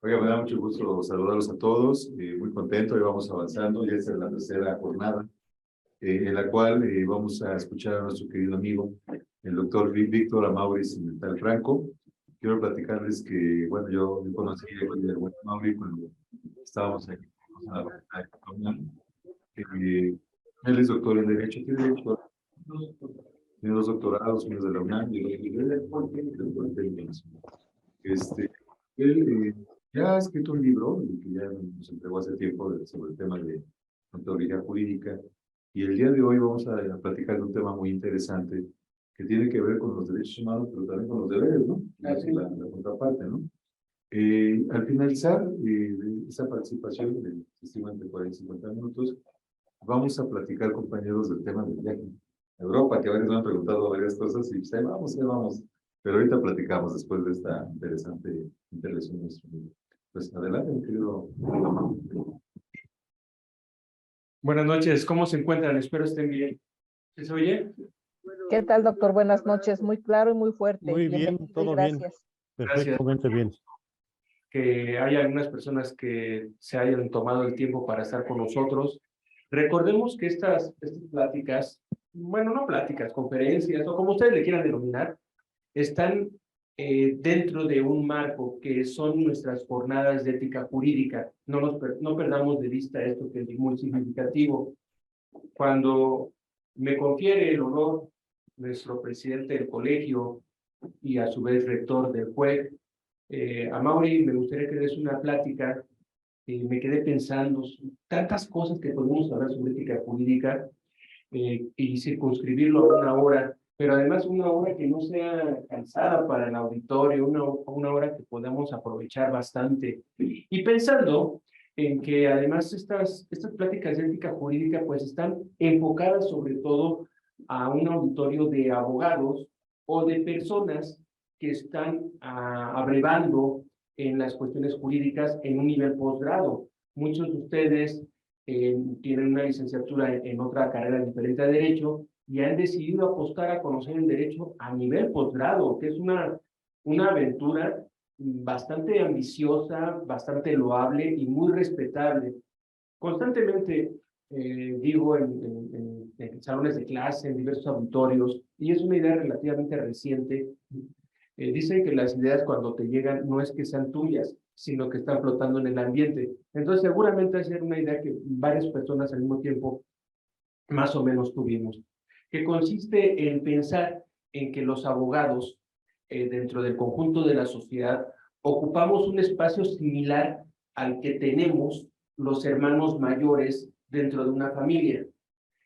Oiga, me da mucho gusto saludarlos a todos, muy contento, y vamos avanzando, ya es la tercera jornada, en la cual vamos a escuchar a nuestro querido amigo, el doctor Víctor Amaury Cimental Franco. Quiero platicarles que, bueno, yo conocí a Víctor Amaury cuando estábamos aquí en la facultad de UNAM. Él es doctor en Derecho, tiene dos doctorados, uno de la UNAM y otro de Politécnico Nacional. Él ya ha escrito un libro que ya nos entregó hace tiempo sobre el tema de ontología jurídica, y el día de hoy vamos a platicar de un tema muy interesante que tiene que ver con los derechos humanos, pero también con los deberes, ¿no? La contraparte, ¿no? Al finalizar esa participación, se estima entre 40 y 50 minutos, vamos a platicar, compañeros, del tema del viaje a Europa, que varios me han preguntado varias cosas, y pues ahí vamos. Pero ahorita platicamos después de esta interesante intervención de nuestro amigo. Pues adelante, mi querido. Buenas noches, ¿cómo se encuentran? Espero estén bien. ¿Se oye? ¿Qué tal, doctor? Buenas noches. Muy claro y muy fuerte. Muy bien, Bienvenido y todo bien. gracias. Perfectamente bien. Que hay algunas personas que se hayan tomado el tiempo para estar con nosotros. Recordemos que estas pláticas, bueno, no pláticas, conferencias, o como ustedes le quieran denominar, están dentro de un marco que son nuestras jornadas de ética jurídica. No perdamos de vista esto, que es muy significativo. Cuando me confiere el honor nuestro presidente del colegio y a su vez rector del CUEC, Amaury, me gustaría que des una plática. Me quedé pensando tantas cosas que podemos hablar sobre ética jurídica, y circunscribirlo a una hora, pero además una hora que no sea cansada para el auditorio, una hora que podamos aprovechar bastante. Y pensando en que además estas pláticas de ética jurídica pues están enfocadas sobre todo a un auditorio de abogados o de personas que están abrevando en las cuestiones jurídicas en un nivel posgrado. Muchos de ustedes tienen una licenciatura en otra carrera diferente a Derecho y han decidido apostar a conocer el Derecho a nivel posgrado, que es una aventura bastante ambiciosa, bastante loable y muy respetable. Constantemente digo en salones de clase, en diversos auditorios, y es una idea relativamente reciente. Dicen que las ideas cuando te llegan no es que sean tuyas, sino que están flotando en el ambiente. Entonces seguramente es una idea que varias personas al mismo tiempo más o menos tuvimos, que consiste en pensar en que los abogados dentro del conjunto de la sociedad ocupamos un espacio similar al que tenemos los hermanos mayores dentro de una familia.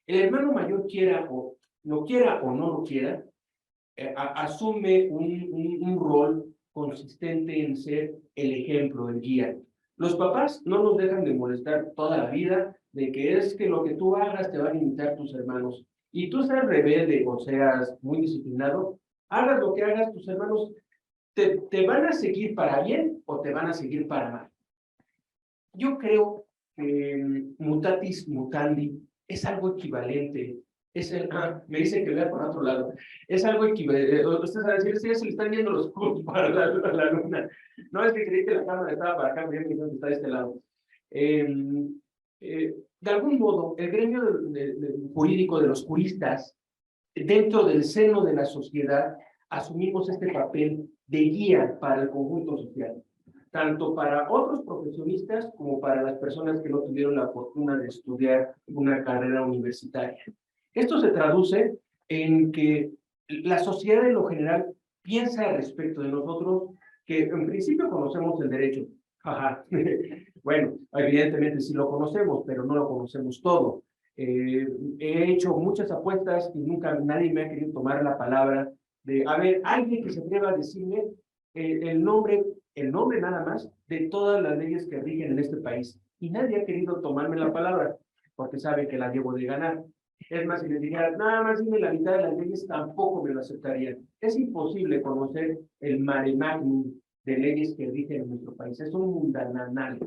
El hermano mayor quiera o no lo quiera, asume un rol consistente en ser el ejemplo, el guía. Los papás no nos dejan de molestar toda la vida de que es que lo que tú hagas te van a imitar tus hermanos. Y tú seas rebelde o seas muy disciplinado, hagas lo que hagas, tus hermanos te van a seguir para bien o te van a seguir para mal. Yo creo que mutatis mutandi es algo equivalente. Me dicen que vea por otro lado. Es algo equivalente. Ustedes van a decir, sí, se le están yendo los ojos para la luna. No, es que creí que la cámara estaba para acá, miren que está de este lado. De algún modo, el gremio jurídico de los juristas, dentro del seno de la sociedad, asumimos este papel de guía para el conjunto social, tanto para otros profesionistas como para las personas que no tuvieron la fortuna de estudiar una carrera universitaria. Esto se traduce en que la sociedad en lo general piensa al respecto de nosotros que en principio conocemos el derecho. Ajá. Bueno, evidentemente sí lo conocemos, pero no lo conocemos todo. He hecho muchas apuestas y nunca nadie me ha querido tomar la palabra de, a ver, alguien que se atreva a decirme el nombre nada más de todas las leyes que rigen en este país. Y nadie ha querido tomarme la palabra, porque sabe que la llevo de ganar. Es más, si les dijera, nada más dime la mitad de las leyes, tampoco me lo aceptarían. Es imposible conocer el mare magnum de leyes que rigen en nuestro país. Es un mundanal.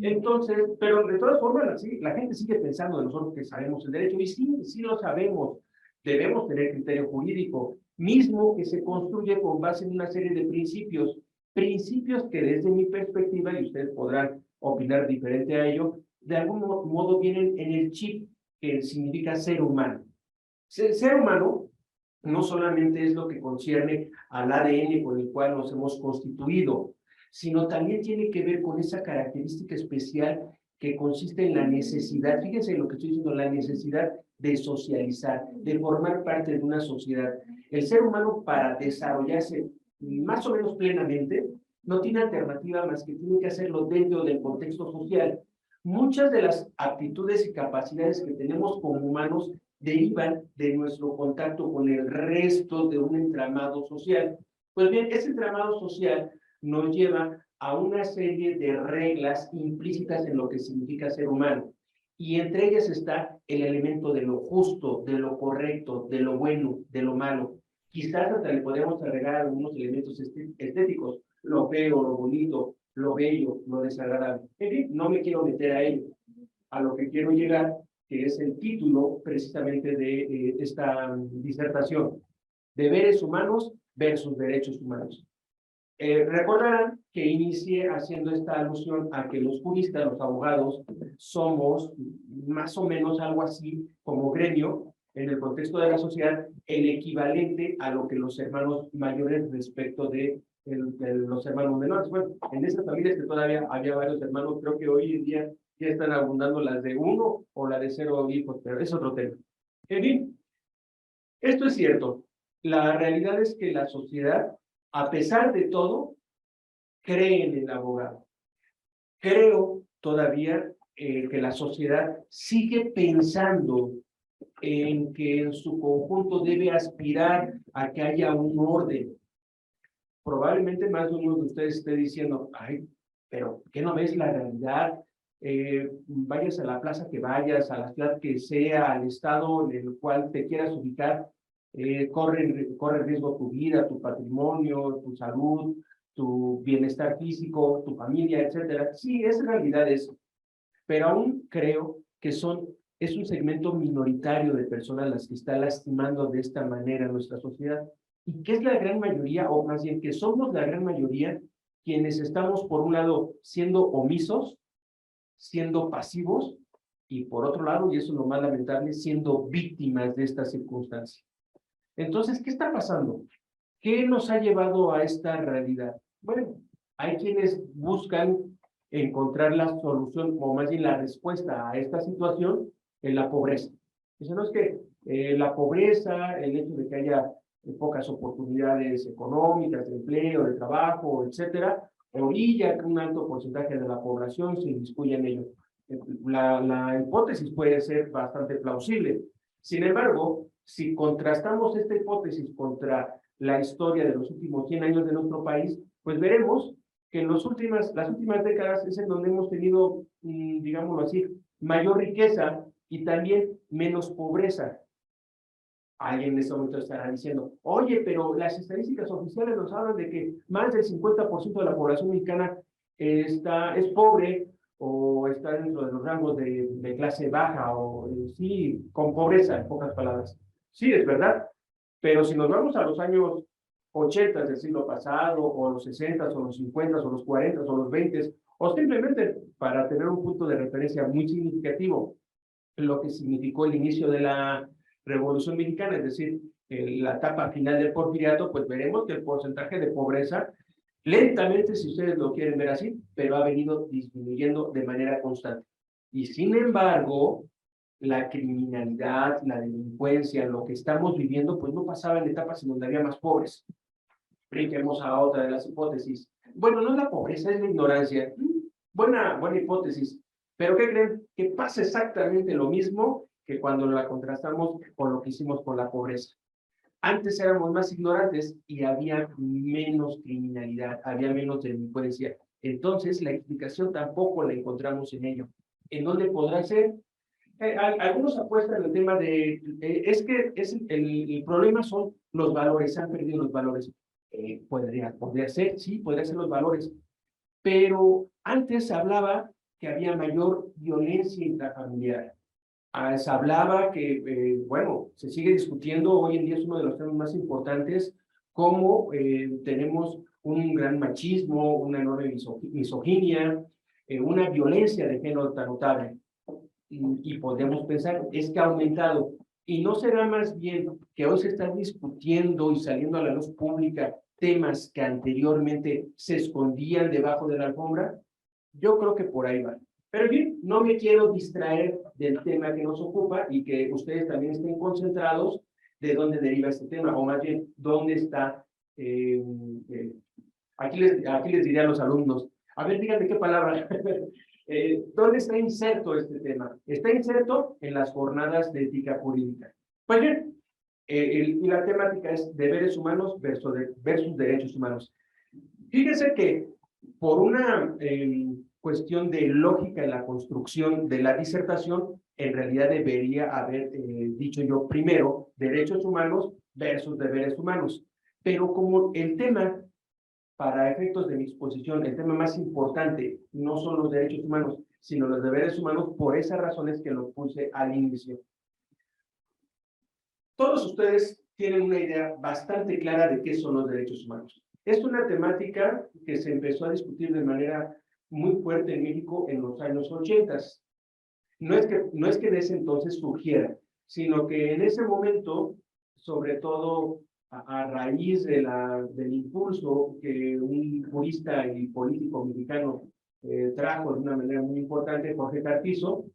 Entonces, pero de todas formas, la gente sigue pensando de nosotros que sabemos el derecho, y sí lo sabemos. Debemos tener criterio jurídico, mismo que se construye con base en una serie de principios, principios que desde mi perspectiva, y ustedes podrán opinar diferente a ello, de algún modo vienen en el chip que significa ser humano. Ser humano no solamente es lo que concierne al ADN con el cual nos hemos constituido, sino también tiene que ver con esa característica especial que consiste en la necesidad, fíjense lo que estoy diciendo, la necesidad de socializar, de formar parte de una sociedad. El ser humano, para desarrollarse más o menos plenamente, no tiene alternativa más que tiene que hacerlo dentro del contexto social. Muchas de las aptitudes y capacidades que tenemos como humanos derivan de nuestro contacto con el resto de un entramado social. Pues bien, ese entramado social nos lleva a una serie de reglas implícitas en lo que significa ser humano. Y entre ellas está el elemento de lo justo, de lo correcto, de lo bueno, de lo malo. Quizás hasta le podemos agregar algunos elementos estéticos, lo feo, lo bonito, lo bello, lo desagradable. En fin, no me quiero meter a ello. A lo que quiero llegar, que es el título precisamente de esta disertación, deberes humanos versus derechos humanos. Recordarán que inicié haciendo esta alusión a que los juristas, los abogados, somos más o menos algo así como gremio, en el contexto de la sociedad, el equivalente a lo que los hermanos mayores respecto de los hermanos menores. Bueno, en esas familias que todavía había varios hermanos, creo que hoy en día ya están abundando las de 1 o la de 0 hijos, pero es otro tema. En fin, esto es cierto. La realidad es que la sociedad, a pesar de todo, cree en el abogado. Creo todavía que la sociedad sigue pensando en que en su conjunto debe aspirar a que haya un orden. Probablemente más de uno de ustedes esté diciendo, ay, pero ¿qué no ves la realidad? Vayas a la plaza que vayas, a la ciudad que sea, al estado en el cual te quieras ubicar, corre riesgo tu vida, tu patrimonio, tu salud, tu bienestar físico, tu familia, etcétera. Sí, es realidad eso, pero aún creo que es un segmento minoritario de personas las que está lastimando de esta manera nuestra sociedad, y que es la gran mayoría, o más bien que somos la gran mayoría, quienes estamos, por un lado, siendo omisos, siendo pasivos, y por otro lado, y eso es lo más lamentable, siendo víctimas de esta circunstancia. Entonces, ¿qué está pasando? ¿Qué nos ha llevado a esta realidad? Bueno, hay quienes buscan encontrar la solución, o más bien la respuesta a esta situación en la pobreza. Dicen, no, es que la pobreza, el hecho de que haya pocas oportunidades económicas, de empleo, de trabajo, etcétera, orilla que un alto porcentaje de la población se inmiscuya en ello. La hipótesis puede ser bastante plausible. Sin embargo, si contrastamos esta hipótesis contra la historia de los últimos 100 años de nuestro país, pues veremos que en las últimas décadas es en donde hemos tenido, digámoslo así, mayor riqueza y también menos pobreza. Alguien en este momento estará diciendo, oye, pero las estadísticas oficiales nos hablan de que más del 50% de la población mexicana es pobre o está dentro de los rangos de clase baja o sí, con pobreza, en pocas palabras. Sí, es verdad, pero si nos vamos a los años 80 del siglo pasado, o los 60, o los 50, o los 40, o los 20, o simplemente para tener un punto de referencia muy significativo, lo que significó el inicio de la Revolución Mexicana, es decir, la etapa final del Porfiriato, pues veremos que el porcentaje de pobreza, lentamente, si ustedes lo quieren ver así, pero ha venido disminuyendo de manera constante. Y sin embargo, la criminalidad, la delincuencia, lo que estamos viviendo, pues no pasaba en etapas en donde había más pobres. Brinquemos a otra de las hipótesis. Bueno, no es la pobreza, es la ignorancia. Buena hipótesis. Pero ¿qué creen? Que pasa exactamente lo mismo que cuando la contrastamos con lo que hicimos con la pobreza. Antes éramos más ignorantes y había menos criminalidad, había menos delincuencia. Entonces, la explicación tampoco la encontramos en ello. ¿En dónde podrá ser? Algunos apuestan el tema de, es que el problema son los valores, se han perdido los valores. Podría ser, sí, podría ser los valores, pero antes se hablaba que había mayor violencia intrafamiliar. Se hablaba que, bueno, se sigue discutiendo, hoy en día es uno de los temas más importantes, cómo tenemos un gran machismo, una enorme misoginia, una violencia de género tan notable. Y podemos pensar, es que ha aumentado. ¿Y no será más bien que hoy se están discutiendo y saliendo a la luz pública temas que anteriormente se escondían debajo de la alfombra? Yo creo que por ahí va. Pero bien, no me quiero distraer del tema que nos ocupa y que ustedes también estén concentrados de dónde deriva este tema, o más bien, dónde está. Aquí les diría a los alumnos, a ver, díganme qué palabra. ¿Dónde está inserto este tema? Está inserto en las jornadas de ética jurídica. Pues bien, y la temática es deberes humanos versus derechos humanos. Fíjense que por una cuestión de lógica en la construcción de la disertación, en realidad debería haber dicho yo primero derechos humanos versus deberes humanos. Pero como el tema, para efectos de mi exposición, el tema más importante no son los derechos humanos, sino los deberes humanos, por esas razones que lo puse al inicio. Todos ustedes tienen una idea bastante clara de qué son los derechos humanos. Es una temática que se empezó a discutir de manera muy fuerte en México en los años 80. No es que en ese entonces surgiera, sino que en ese momento, sobre todo a raíz del impulso que un jurista y político mexicano trajo de una manera muy importante, Jorge Carpizo,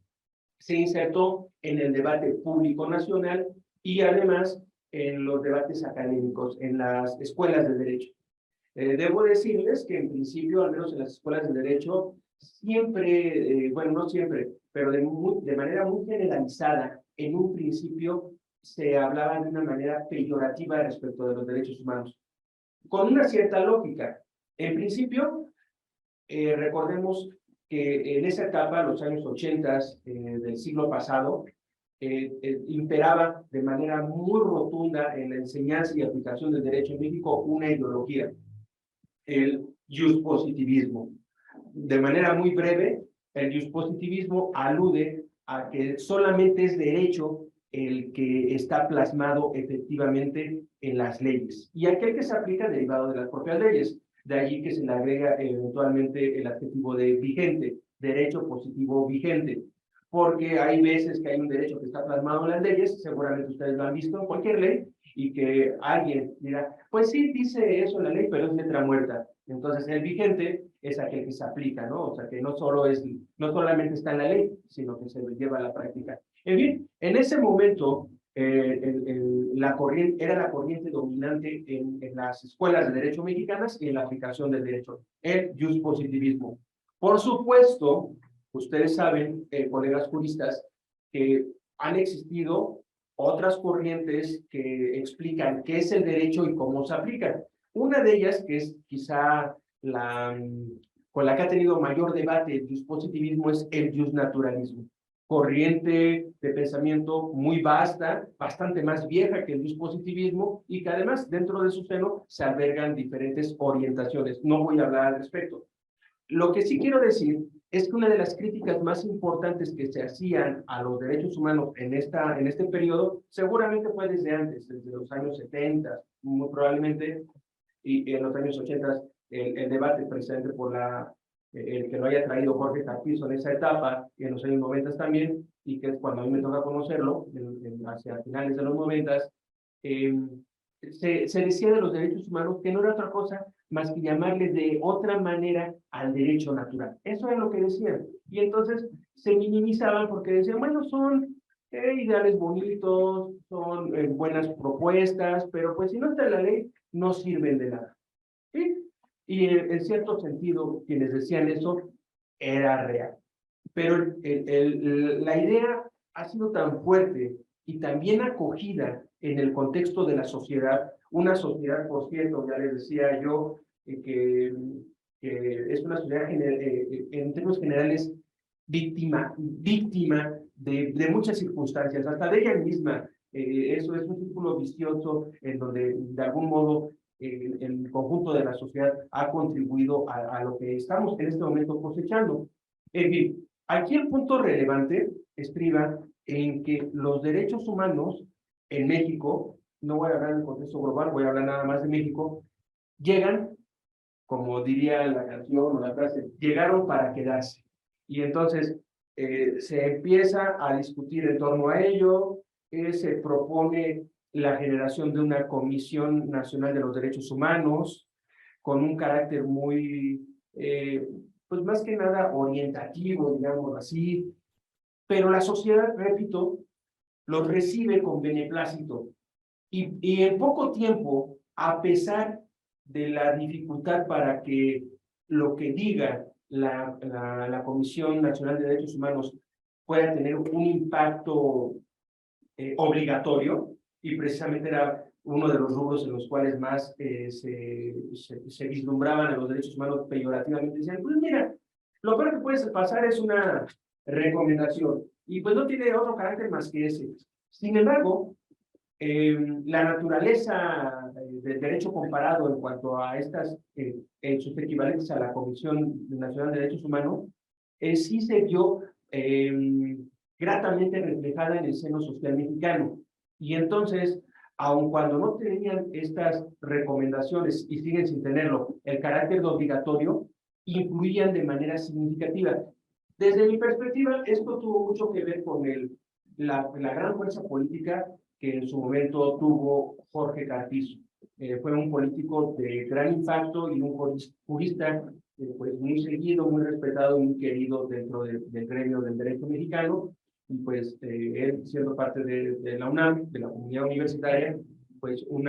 se insertó en el debate público nacional y además en los debates académicos, en las escuelas de derecho. Debo decirles que en principio, al menos en las escuelas de derecho, siempre, bueno, no siempre, pero de manera muy generalizada, en un principio se hablaba de una manera peyorativa respecto de los derechos humanos, con una cierta lógica. En principio, recordemos que en esa etapa, los años 80 del siglo pasado, imperaba de manera muy rotunda en la enseñanza y aplicación del derecho en México una ideología, el positivismo. De manera muy breve, el positivismo alude a que solamente es derecho el que está plasmado efectivamente en las leyes y aquel que se aplica derivado de las propias leyes. De allí que se le agrega eventualmente el adjetivo de vigente, derecho positivo vigente, porque hay veces que hay un derecho que está plasmado en las leyes, seguramente ustedes lo han visto en cualquier ley, y que alguien dirá, pues sí, dice eso la ley, pero es letra muerta. Entonces, el vigente es aquel que se aplica, ¿no? O sea, que no solamente está en la ley, sino que se lleva a la práctica. En fin, en ese momento, era la corriente dominante en las escuelas de derecho mexicanas y en la aplicación del derecho, el positivismo. Por supuesto, ustedes saben, colegas juristas, que han existido otras corrientes que explican qué es el derecho y cómo se aplica. Una de ellas, que es quizá con la que ha tenido mayor debate el positivismo, es el justnaturalismo. Corriente de pensamiento muy vasta, bastante más vieja que el positivismo, y que además dentro de su seno se albergan diferentes orientaciones. No voy a hablar al respecto. Lo que sí quiero decir es que una de las críticas más importantes que se hacían a los derechos humanos en este periodo, seguramente fue desde antes, desde los años 70, muy probablemente, y en los años 80, el debate precisamente por el que lo haya traído Jorge Carpizo en esa etapa, y en los años 90 también, y que es cuando a mí me toca conocerlo, hacia finales de los 90, se decía de los derechos humanos que no era otra cosa más que llamarles de otra manera al derecho natural. Eso es lo que decían. Y entonces se minimizaban porque decían, bueno, son ideales bonitos, son buenas propuestas, pero pues si no está en la ley, no sirven de nada. ¿Sí? Y en cierto sentido, quienes decían eso, era real. Pero la idea ha sido tan fuerte y tan bien acogida en el contexto de la sociedad, una sociedad, por cierto, ya les decía yo, que es una sociedad en términos generales víctima de muchas circunstancias, hasta de ella misma. Eso es un círculo vicioso en donde de algún modo el conjunto de la sociedad ha contribuido a lo que estamos en este momento cosechando. En fin, aquí el punto relevante estriba en que los derechos humanos en México, no voy a hablar en el contexto global, voy a hablar nada más de México, llegan como diría la canción o la frase, llegaron para quedarse. Y entonces se empieza a discutir en torno a ello, se propone la generación de una Comisión Nacional de los Derechos Humanos con un carácter muy, pues más que nada orientativo, digamos así, pero la sociedad, repito, los recibe con beneplácito. Y en poco tiempo, a pesar de la dificultad para que lo que diga la Comisión Nacional de Derechos Humanos pueda tener un impacto obligatorio, y precisamente era uno de los rubros en los cuales más se vislumbraban a los derechos humanos peyorativamente, decían, pues mira, lo peor que puede pasar es una recomendación, y pues no tiene otro carácter más que ese. Sin embargo, la naturaleza del derecho comparado en cuanto a estas, sus equivalentes a la Comisión Nacional de Derechos Humanos, sí se vio gratamente reflejada en el seno social mexicano. Y entonces, aun cuando no tenían estas recomendaciones, y siguen sin tenerlo, el carácter de obligatorio, influían de manera significativa. Desde mi perspectiva, esto tuvo mucho que ver con la gran fuerza política que en su momento tuvo Jorge Carpizo. Fue un político de gran impacto y un jurista pues muy seguido, muy respetado y muy querido dentro del gremio del derecho mexicano. Y pues él, siendo parte de la UNAM, de la comunidad universitaria, pues un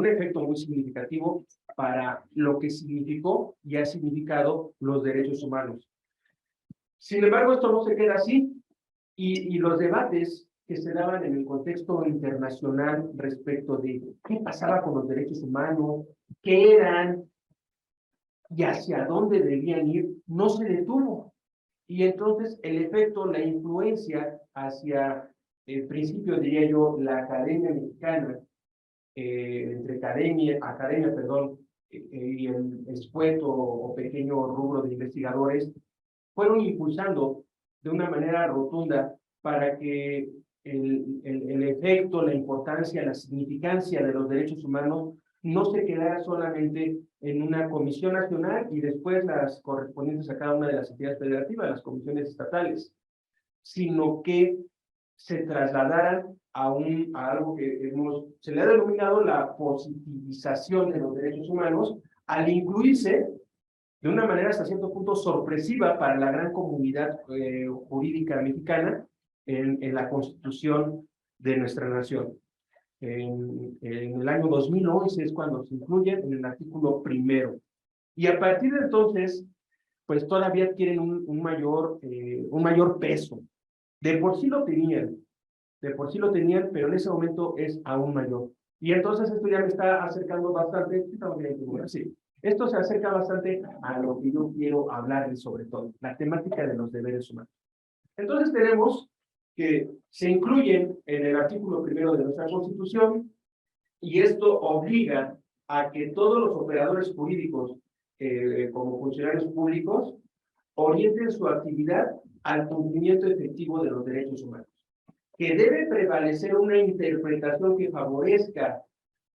efecto muy significativo para lo que significó y ha significado los derechos humanos. Sin embargo, esto no se queda así, y los debates que se daban en el contexto internacional respecto de qué pasaba con los derechos humanos, qué eran y hacia dónde debían ir, no se detuvo. Y entonces el efecto, la influencia hacia el principio, diría yo, la academia mexicana, entre academia, perdón, y el escueto o pequeño rubro de investigadores, fueron impulsando de una manera rotunda para que el efecto, la importancia, la significancia de los derechos humanos no se quedara solamente en una comisión nacional y después las correspondientes a cada una de las entidades federativas, las comisiones estatales, sino que se trasladaran a algo que se le ha denominado la positivización de los derechos humanos, al incluirse de una manera hasta cierto punto sorpresiva para la gran comunidad jurídica mexicana en la Constitución de nuestra nación. En el año 2011 es cuando se incluye en el artículo 1. Y a partir de entonces, pues todavía adquieren un mayor peso. De por sí lo tenían, pero en ese momento es aún mayor. Y entonces esto ya me está acercando bastante, sí, esto se acerca bastante a lo que yo quiero hablarles sobre todo, la temática de los deberes humanos. Entonces tenemos que se incluyen en el artículo 1 de nuestra Constitución, y esto obliga a que todos los operadores jurídicos, como funcionarios públicos, orienten su actividad al cumplimiento efectivo de los derechos humanos, que debe prevalecer una interpretación que favorezca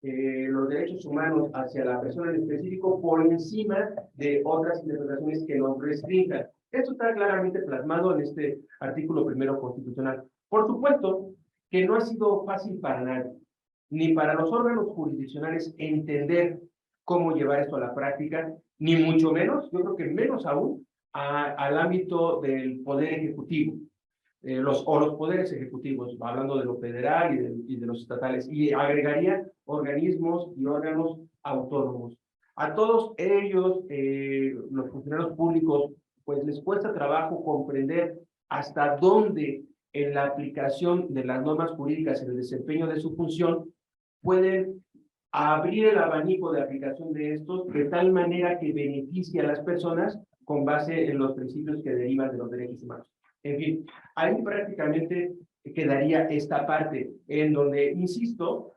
los derechos humanos hacia la persona en específico por encima de otras interpretaciones que los restrinjan. Esto está claramente plasmado en este artículo 1 constitucional. Por supuesto que no ha sido fácil para nadie, ni para los órganos jurisdiccionales, entender cómo llevar esto a la práctica, ni mucho menos, yo creo que menos aún, al ámbito del poder ejecutivo. Los poderes ejecutivos, hablando de lo federal y de los estatales, y agregaría organismos y órganos autónomos. A todos ellos, los funcionarios públicos, pues les cuesta trabajo comprender hasta dónde en la aplicación de las normas jurídicas en el desempeño de su función pueden abrir el abanico de aplicación de estos de tal manera que beneficie a las personas con base en los principios que derivan de los derechos humanos. En fin, ahí prácticamente quedaría esta parte en donde, insisto,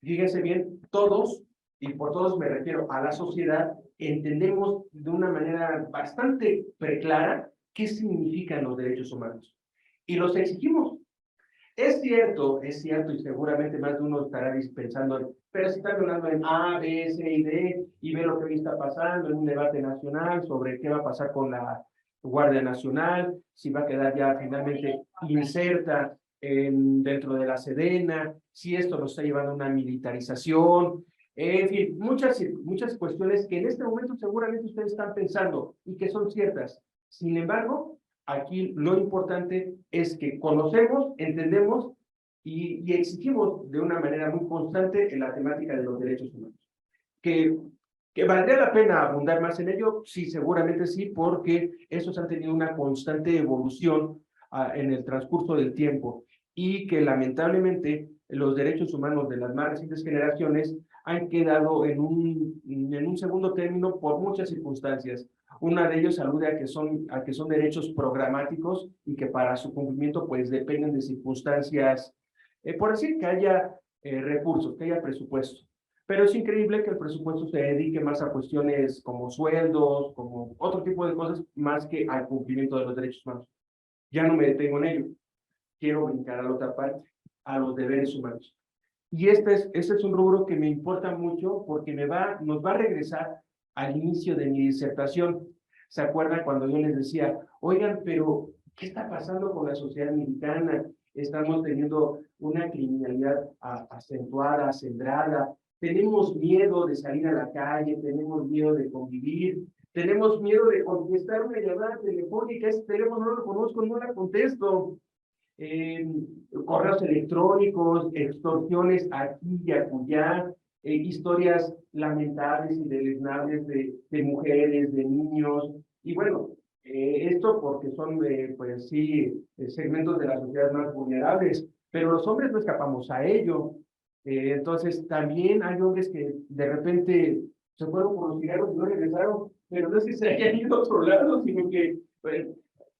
fíjense bien, todos, y por todos me refiero a la sociedad, entendemos de una manera bastante preclara qué significan los derechos humanos. Y los exigimos. Es cierto, y seguramente más de uno estará pensando, pero si están hablando en A, B, C y D, y ve lo que hoy está pasando en un debate nacional sobre qué va a pasar con la Guardia Nacional, si va a quedar ya finalmente inserta dentro de la Sedena, si esto nos está llevando a una militarización, en fin, muchas cuestiones que en este momento seguramente ustedes están pensando y que son ciertas. Sin embargo, aquí lo importante es que conocemos, entendemos y exigimos de una manera muy constante en la temática de los derechos humanos. ¿Que valdría la pena abundar más en ello? Sí, seguramente sí, porque estos han tenido una constante evolución en el transcurso del tiempo y que lamentablemente los derechos humanos de las más recientes generaciones han quedado en un segundo término por muchas circunstancias. Una de ellos alude a que son derechos programáticos y que para su cumplimiento pues dependen de circunstancias, por decir que haya recursos, que haya presupuesto. Pero es increíble que el presupuesto se dedique más a cuestiones como sueldos, como otro tipo de cosas, más que al cumplimiento de los derechos humanos. Ya no me detengo en ello. Quiero brincar a la otra parte, a los deberes humanos. Y este es un rubro que me importa mucho porque nos va a regresar al inicio de mi disertación. ¿Se acuerdan cuando yo les decía, oigan, pero ¿qué está pasando con la sociedad mexicana? Estamos teniendo una criminalidad acentuada, acendrada, tenemos miedo de salir a la calle, tenemos miedo de convivir, tenemos miedo de contestar una llamada telefónica, ese teléfono no lo conozco, no la contesto. Correos electrónicos, extorsiones aquí y acullá, historias lamentables y deleznables de mujeres, de niños, y bueno, esto porque son, pues sí, segmentos de la sociedad más vulnerables, pero los hombres no escapamos a ello. Entonces, también hay hombres que de repente se fueron por los cigarros y no regresaron, pero no es que se hayan ido a otro lado, sino que pues,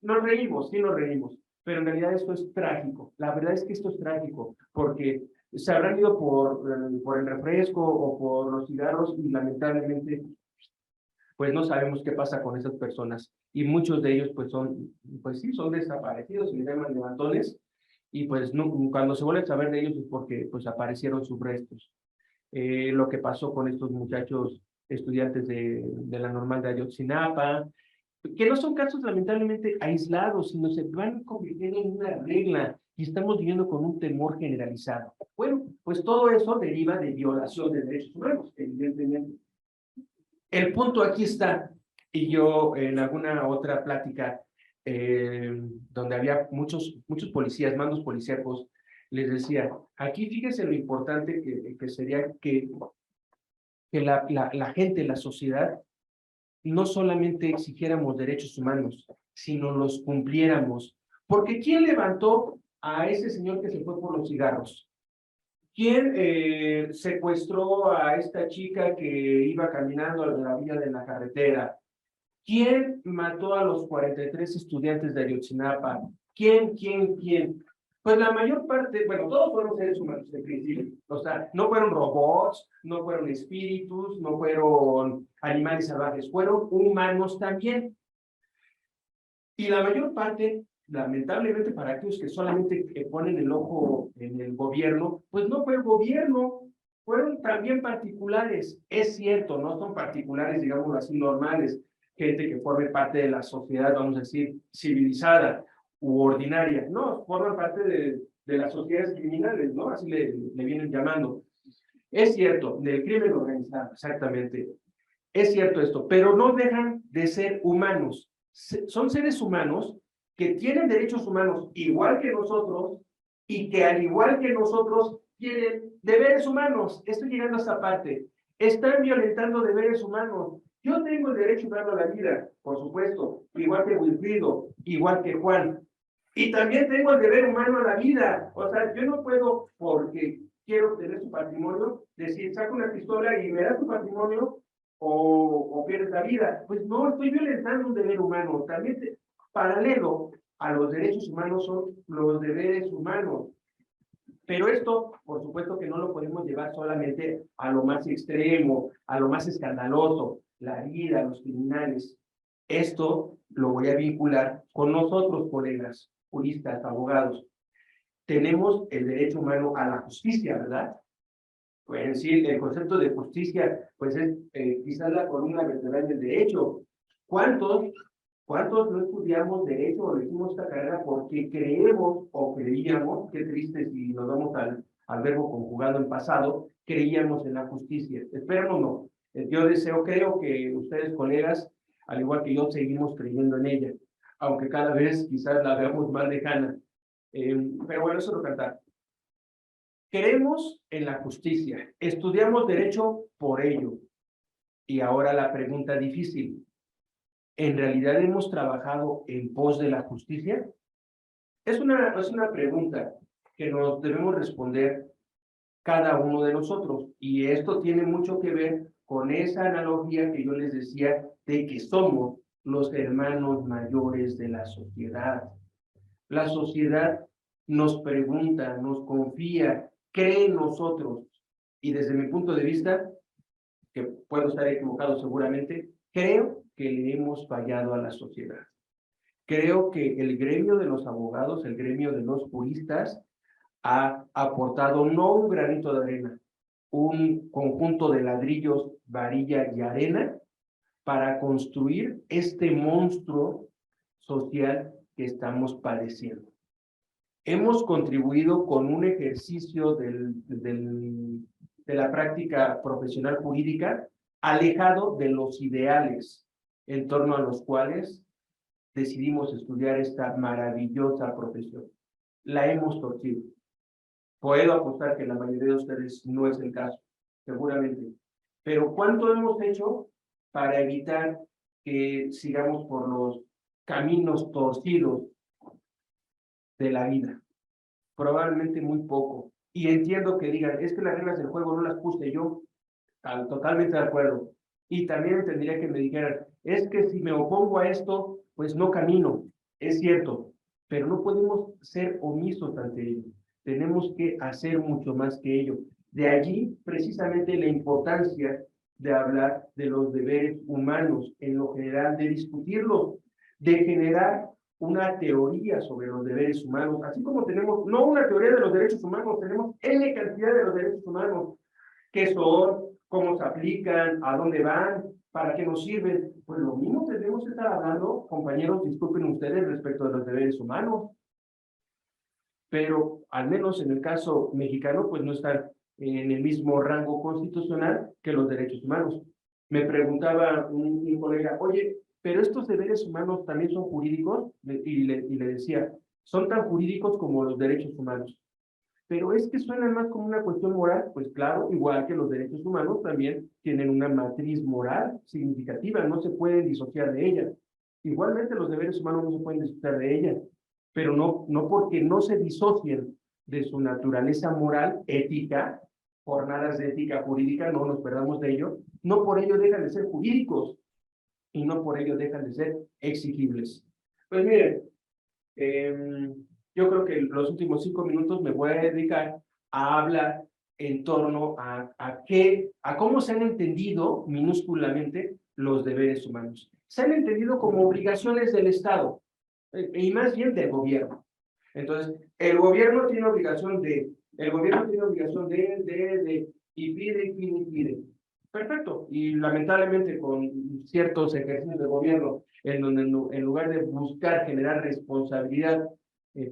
nos reímos, sí nos reímos. Pero en realidad esto es trágico. La verdad es que esto es trágico, porque se habrán ido por el refresco o por los cigarros y lamentablemente, pues no sabemos qué pasa con esas personas. Y muchos de ellos, pues sí, son desaparecidos y le llaman levantones. Y pues no, cuando se vuelve a saber de ellos es porque pues aparecieron sus restos. Lo que pasó con estos muchachos estudiantes de la normal de Ayotzinapa, que no son casos lamentablemente aislados, sino se van convirtiendo en una regla y estamos viviendo con un temor generalizado. Bueno, pues todo eso deriva de violación de derechos humanos, evidentemente. El punto aquí está, y yo en alguna otra plática donde había muchos policías, mandos policíacos, les decía, aquí fíjense lo importante que sería que la gente, la sociedad, no solamente exigiéramos derechos humanos, sino los cumpliéramos. Porque ¿quién levantó a ese señor que se fue por los cigarros? ¿Quién secuestró a esta chica que iba caminando a la vía de la carretera? ¿Quién mató a los 43 estudiantes de Ayotzinapa? ¿Quién? Pues la mayor parte, bueno, todos fueron seres humanos de principio. O sea, no fueron robots, no fueron espíritus, no fueron animales salvajes, fueron humanos también. Y la mayor parte, lamentablemente para aquellos que solamente ponen el ojo en el gobierno, pues no fue el gobierno, fueron también particulares. Es cierto, no son particulares, digamos así, normales, gente que forme parte de la sociedad, vamos a decir, civilizada u ordinaria. No, forman parte de las sociedades criminales, ¿no? Así le vienen llamando. Es cierto, del crimen organizado, exactamente. Es cierto esto, pero no dejan de ser humanos. Son seres humanos que tienen derechos humanos igual que nosotros y que al igual que nosotros tienen deberes humanos. Estoy llegando a esta parte. Están violentando deberes humanos. Yo tengo el derecho humano a la vida, por supuesto, igual que Wilfrido, igual que Juan. Y también tengo el deber humano a la vida. O sea, yo no puedo, porque quiero tener su patrimonio, decir, saco una pistola y me da su patrimonio o pierdes la vida. Pues no, estoy violentando un deber humano. También paralelo a los derechos humanos son los deberes humanos. Pero esto, por supuesto que no lo podemos llevar solamente a lo más extremo, a lo más escandaloso, la vida, los criminales. Esto lo voy a vincular con nosotros, colegas, juristas, abogados. tenemos el derecho humano a la justicia, ¿verdad? Pueden decir, el concepto de justicia, pues es quizás la columna vertebral del derecho. ¿Cuántos no estudiamos derecho o elegimos esta carrera porque creemos o creíamos, qué triste si nos vamos al verbo conjugado en pasado, creíamos en la justicia? Esperemos no. Yo creo que ustedes, colegas, al igual que yo, seguimos creyendo en ella, aunque cada vez quizás la veamos más lejana. Pero bueno, eso es lo cantar. Creemos en la justicia, estudiamos derecho por ello. Y ahora la pregunta difícil: ¿en realidad hemos trabajado en pos de la justicia? Es una pregunta que nos debemos responder cada uno de nosotros. Y esto tiene mucho que ver con esa analogía que yo les decía de que somos los hermanos mayores de la sociedad. La sociedad nos pregunta, nos confía, cree en nosotros. Y desde mi punto de vista, que puedo estar equivocado seguramente, creo que le hemos fallado a la sociedad. Creo que el gremio de los abogados, el gremio de los juristas, ha aportado no un granito de arena, un conjunto de ladrillos, varilla y arena para construir este monstruo social que estamos padeciendo. Hemos contribuido con un ejercicio de la práctica profesional jurídica alejado de los ideales en torno a los cuales decidimos estudiar esta maravillosa profesión. La hemos torcido. Puedo apostar que la mayoría de ustedes no es el caso, seguramente. Pero ¿cuánto hemos hecho para evitar que sigamos por los caminos torcidos de la vida? Probablemente muy poco. Y entiendo que digan, es que las reglas del juego no las puse yo. Totalmente de acuerdo. Y también entendería que me dijeran, es que si me opongo a esto, pues no camino. Es cierto, pero no podemos ser omisos ante ello. Tenemos que hacer mucho más que ello. De allí, precisamente, la importancia de hablar de los deberes humanos, en lo general, de discutirlos, de generar una teoría sobre los deberes humanos, así como tenemos, no una teoría de los derechos humanos, tenemos N cantidad de los derechos humanos, qué son, cómo se aplican, a dónde van, para qué nos sirven. Pues lo mismo tenemos que estar hablando, compañeros, disculpen ustedes, respecto de los deberes humanos. Pero al menos en el caso mexicano, pues no están en el mismo rango constitucional que los derechos humanos. Me preguntaba un colega, oye, pero estos deberes humanos también son jurídicos, y le decía, son tan jurídicos como los derechos humanos. Pero es que suenan más como una cuestión moral, pues claro, igual que los derechos humanos también tienen una matriz moral significativa, no se pueden disociar de ella. Igualmente los deberes humanos no se pueden disociar de ella, pero no porque no se disocien de su naturaleza moral, ética, jornadas de ética jurídica, no nos perdamos de ello, no por ello dejan de ser jurídicos y no por ello dejan de ser exigibles. Pues miren, yo creo que los últimos 5 minutos me voy a dedicar a hablar en torno a cómo se han entendido minúsculamente los deberes humanos. Se han entendido como obligaciones del Estado, y más bien del gobierno. Entonces, el gobierno tiene obligación de, y pide. Perfecto. Y lamentablemente con ciertos ejercicios de gobierno, en donde en lugar de buscar generar responsabilidad,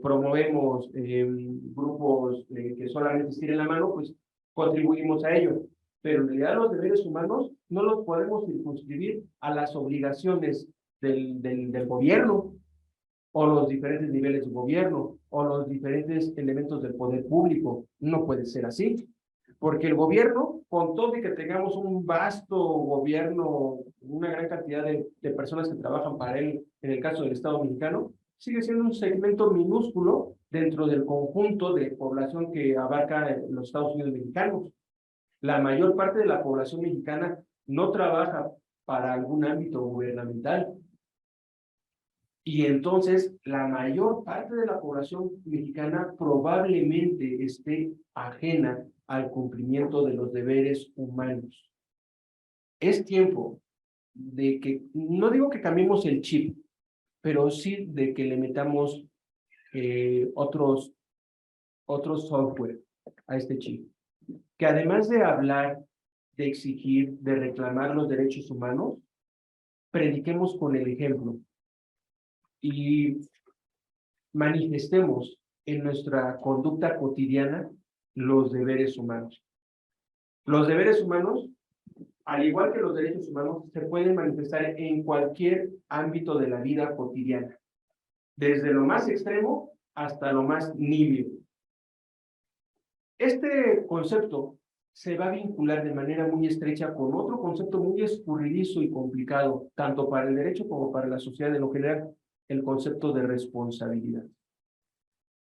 promovemos grupos que solamente estiren la mano, pues contribuimos a ello. Pero en realidad los deberes humanos no los podemos circunscribir a las obligaciones del gobierno, o los diferentes niveles de gobierno, o los diferentes elementos del poder público. No puede ser así. Porque el gobierno, con todo y que tengamos un vasto gobierno, una gran cantidad de personas que trabajan para él, en el caso del Estado mexicano, sigue siendo un segmento minúsculo dentro del conjunto de población que abarca los Estados Unidos mexicanos. La mayor parte de la población mexicana no trabaja para algún ámbito gubernamental. Y entonces, la mayor parte de la población mexicana probablemente esté ajena al cumplimiento de los deberes humanos. Es tiempo de que, no digo que cambiemos el chip, pero sí de que le metamos otros otro software a este chip, que además de hablar, de exigir, de reclamar los derechos humanos, prediquemos con el ejemplo y manifestemos en nuestra conducta cotidiana los deberes humanos. Los deberes humanos, al igual que los derechos humanos, se pueden manifestar en cualquier ámbito de la vida cotidiana, desde lo más extremo hasta lo más nimio. Este concepto se va a vincular de manera muy estrecha con otro concepto muy escurridizo y complicado, tanto para el derecho como para la sociedad en lo general, el concepto de responsabilidad.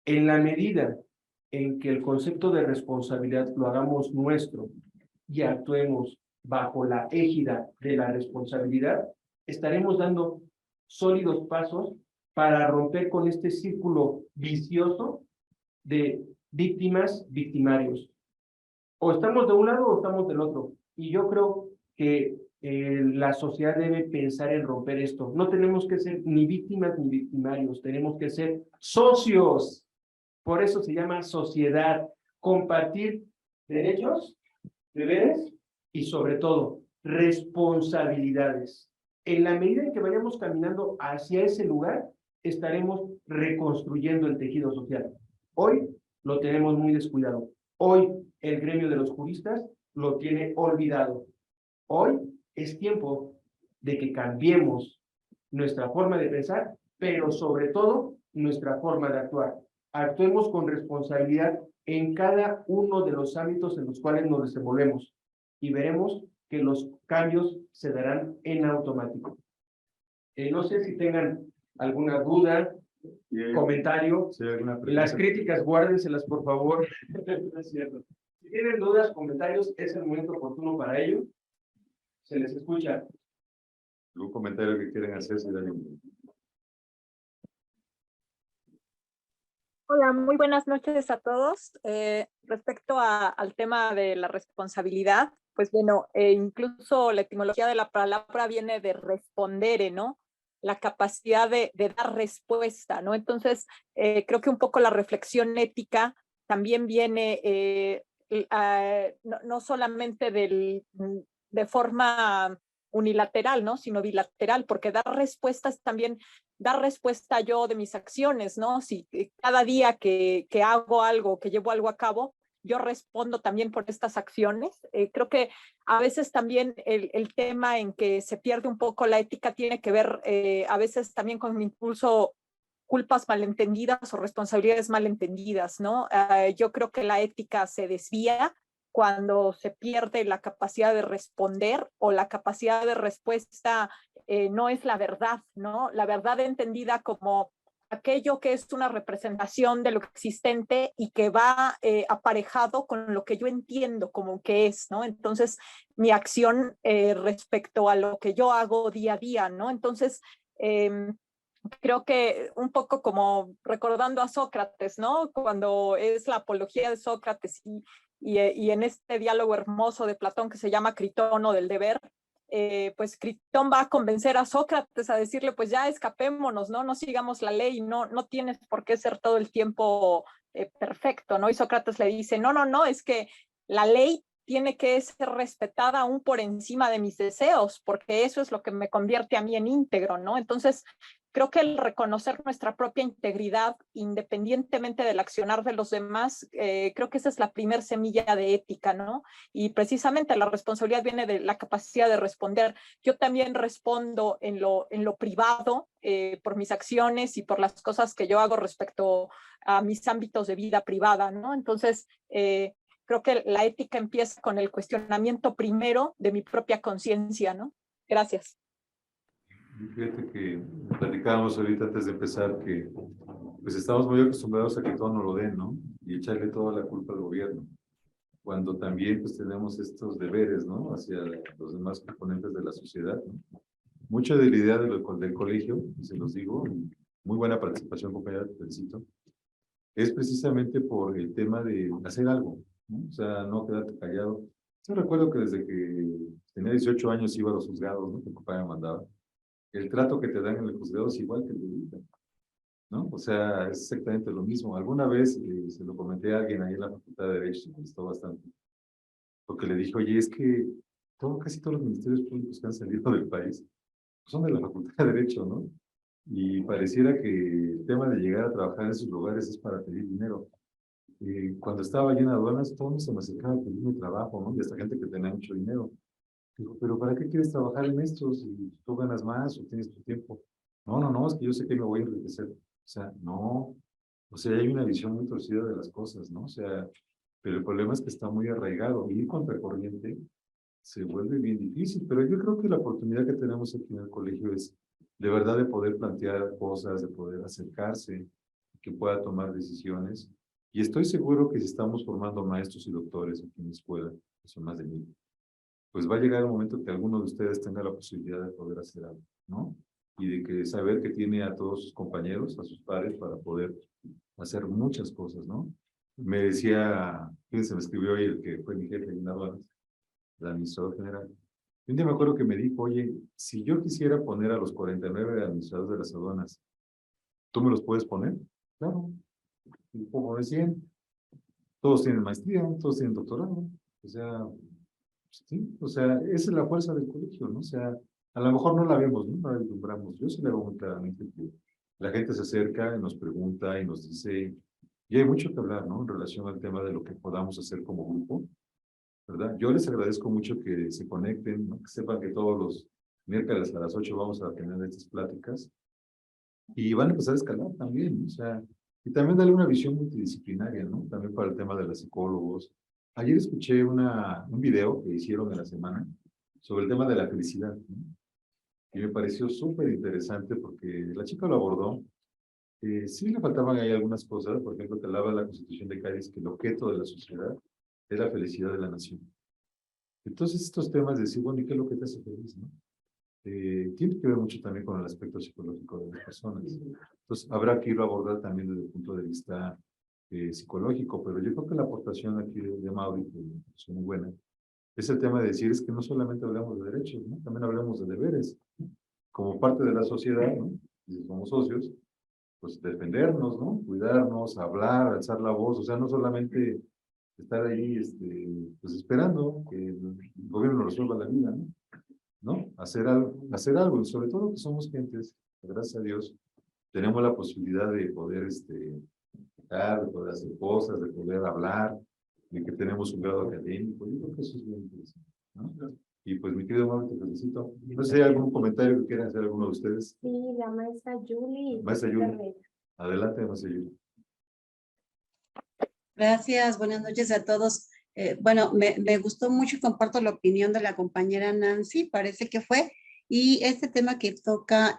En la medida en que el concepto de responsabilidad lo hagamos nuestro y actuemos bajo la égida de la responsabilidad, estaremos dando sólidos pasos para romper con este círculo vicioso de víctimas, victimarios. O estamos de un lado o estamos del otro. Y yo creo que la sociedad debe pensar en romper esto. No tenemos que ser ni víctimas ni victimarios, tenemos que ser socios. Por eso se llama sociedad. Compartir derechos, deberes y sobre todo responsabilidades. En la medida en que vayamos caminando hacia ese lugar, estaremos reconstruyendo el tejido social. Hoy lo tenemos muy descuidado. Hoy el gremio de los juristas lo tiene olvidado. Hoy es tiempo de que cambiemos nuestra forma de pensar, pero sobre todo nuestra forma de actuar. Actuemos con responsabilidad en cada uno de los ámbitos en los cuales nos desenvolvemos y veremos que los cambios se darán en automático. No sé si tengan alguna duda, comentario. Sí, alguna pregunta. Las críticas guárdenselas, por favor. No es cierto. Si tienen dudas, comentarios, es el momento oportuno para ello. Se les escucha. ¿Algún comentario que quieran hacer? Si Hola, muy buenas noches a todos. Respecto al tema de la responsabilidad, pues bueno, incluso la etimología de la palabra viene de respondere, ¿no? La capacidad de dar respuesta, ¿no? Entonces, creo que un poco la reflexión ética también viene no solamente de forma unilateral, ¿no? Sino bilateral, porque dar respuestas también dar respuesta yo de mis acciones, ¿no? Si cada día que hago algo, que llevo algo a cabo, yo respondo también por estas acciones. Creo que a veces también el tema en que se pierde un poco la ética tiene que ver a veces también con incluso culpas malentendidas o responsabilidades malentendidas, ¿no? Yo creo que la ética se desvía cuando se pierde la capacidad de responder o la capacidad de respuesta no es la verdad, ¿no? La verdad entendida como aquello que es una representación de lo existente y que va aparejado con lo que yo entiendo como que es, ¿no? Entonces, mi acción respecto a lo que yo hago día a día, ¿no? Entonces, creo que un poco como recordando a Sócrates, ¿no? Cuando es la apología de Sócrates y en este diálogo hermoso de Platón que se llama Critón o del deber, pues Critón va a convencer a Sócrates a decirle, pues ya escapémonos, ¿no? No sigamos la ley, no tienes por qué ser todo el tiempo perfecto, ¿no? Y Sócrates le dice, no, es que la ley tiene que ser respetada aún por encima de mis deseos, porque eso es lo que me convierte a mí en íntegro, ¿no? Entonces, creo que el reconocer nuestra propia integridad, independientemente del accionar de los demás, creo que esa es la primer semilla de ética, ¿no? Y precisamente la responsabilidad viene de la capacidad de responder. Yo también respondo en lo privado por mis acciones y por las cosas que yo hago respecto a mis ámbitos de vida privada, ¿no? Entonces, creo que la ética empieza con el cuestionamiento primero de mi propia conciencia, ¿no? Gracias. Fíjate que platicábamos ahorita antes de empezar que pues estamos muy acostumbrados a que todo nos lo den, ¿no? Y echarle toda la culpa al gobierno. Cuando también pues tenemos estos deberes, ¿no? Hacia los demás componentes de la sociedad, ¿no? Mucha de la idea del colegio, se los digo, muy buena participación, compañera, te felicito, es precisamente por el tema de hacer algo, ¿no? O sea, no quedarte callado. Yo recuerdo que desde que tenía 18 años iba a los juzgados, ¿no? Que mi papá me mandaba. El trato que te dan en el juzgado es igual que el de ahorita. ¿no? O sea, es exactamente lo mismo. Alguna vez se lo comenté a alguien ahí en la Facultad de Derecho, me gustó bastante, porque le dije, oye, es que casi todos los ministerios públicos que han salido del país son de la Facultad de Derecho, ¿no? Y pareciera que el tema de llegar a trabajar en esos lugares es para pedir dinero. Cuando estaba allí en aduanas, todos se me acercaban a pedirme trabajo, ¿no? Y hasta gente que tenía mucho dinero. Digo, pero ¿para qué quieres trabajar en esto si tú ganas más o tienes tu tiempo? No, no, no, es que yo sé que me voy a enriquecer. O sea, no. O sea, hay una visión muy torcida de las cosas, ¿no? O sea, pero el problema es que está muy arraigado. Ir contracorriente se vuelve bien difícil, pero yo creo que la oportunidad que tenemos aquí en el colegio es de verdad de poder plantear cosas, de poder acercarse, que pueda tomar decisiones. Y estoy seguro que si estamos formando maestros y doctores aquí en la escuela, que son más de 1000, pues va a llegar el momento que alguno de ustedes tenga la posibilidad de poder hacer algo, ¿no? Y de que saber que tiene a todos sus compañeros, a sus pares, para poder hacer muchas cosas, ¿no? Me decía, fíjense, me escribió hoy el que fue mi jefe en aduanas, el administrador general. Y un día me acuerdo que me dijo, oye, si yo quisiera poner a los 49 administradores de las aduanas, ¿tú me los puedes poner? Claro, y pongo de 100. Todos tienen maestría, todos tienen doctorado. O sea, sí, o sea, esa es la fuerza del colegio, ¿no? O sea, a lo mejor no la vemos, ¿no? No la vislumbramos. Yo sí le veo muy claramente que la gente se acerca y nos pregunta y nos dice, y hay mucho que hablar, ¿no? En relación al tema de lo que podamos hacer como grupo, ¿verdad? Yo les agradezco mucho que se conecten, ¿no? Que sepan que todos los miércoles a las 8 vamos a tener estas pláticas y van a empezar a escalar también, ¿no? O sea, y también darle una visión multidisciplinaria, ¿no? También para el tema de los psicólogos. Ayer escuché un video que hicieron en la semana sobre el tema de la felicidad, ¿no? Y me pareció súper interesante porque la chica lo abordó. Sí le faltaban ahí algunas cosas, por ejemplo, que hablaba de la Constitución de Cádiz, que el objeto de la sociedad es la felicidad de la nación. Entonces, estos temas de decir, bueno, ¿y qué es lo que te hace feliz, no? Tiene que ver mucho también con el aspecto psicológico de las personas. Entonces, habrá que irlo a abordar también desde el punto de vista psicológico, pero yo creo que la aportación aquí de Mauri, que es muy buena, es el tema de decir, es que no solamente hablamos de derechos, ¿no? También hablamos de deberes. Como parte de la sociedad, ¿no? Y somos socios, pues defendernos, ¿no? Cuidarnos, hablar, alzar la voz, o sea, no solamente estar ahí, pues esperando que el gobierno nos resuelva la vida, ¿no? ¿No? Hacer algo, y sobre todo que somos gentes, gracias a Dios, tenemos la posibilidad de poder, de poder hacer cosas, de poder hablar, de que tenemos un grado académico. Yo creo que eso es bien interesante, ¿no? Y pues, mi querido Mauro, te felicito. No sé si hay algún comentario que quieran hacer alguno de ustedes. Sí, la maestra Julie. Maestra Julie. Adelante, maestra Julie. Gracias, buenas noches a todos. Bueno, me gustó mucho y comparto la opinión de la compañera Nancy, parece que fue, y este tema que toca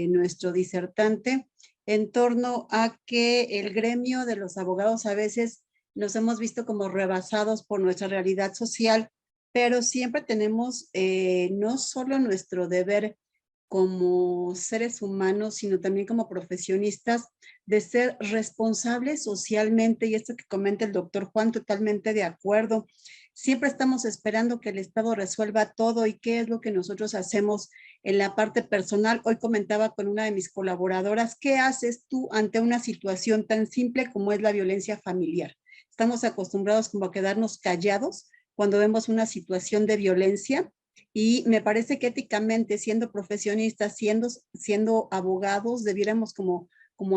nuestro disertante en torno a que el gremio de los abogados a veces nos hemos visto como rebasados por nuestra realidad social, pero siempre tenemos no solo nuestro deber como seres humanos, sino también como profesionistas, de ser responsables socialmente, y esto que comenta el doctor Juan, totalmente de acuerdo. Siempre estamos esperando que el Estado resuelva todo, y qué es lo que nosotros hacemos en la parte personal. Hoy comentaba con una de mis colaboradoras, ¿qué haces tú ante una situación tan simple como es la violencia familiar? Estamos acostumbrados como a quedarnos callados cuando vemos una situación de violencia. Y me parece que éticamente, siendo profesionistas, siendo abogados, debiéramos como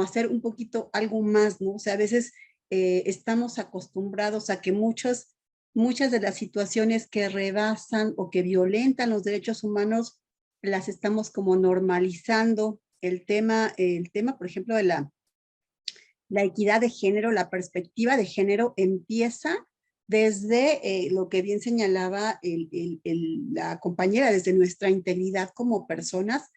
hacer un poquito algo más, ¿no? O sea, a veces estamos acostumbrados a que muchas de las situaciones que rebasan o que violentan los derechos humanos, las estamos como normalizando. El tema, por ejemplo, de la equidad de género, la perspectiva de género empieza desde lo que bien señalaba la compañera, desde nuestra integridad como personas,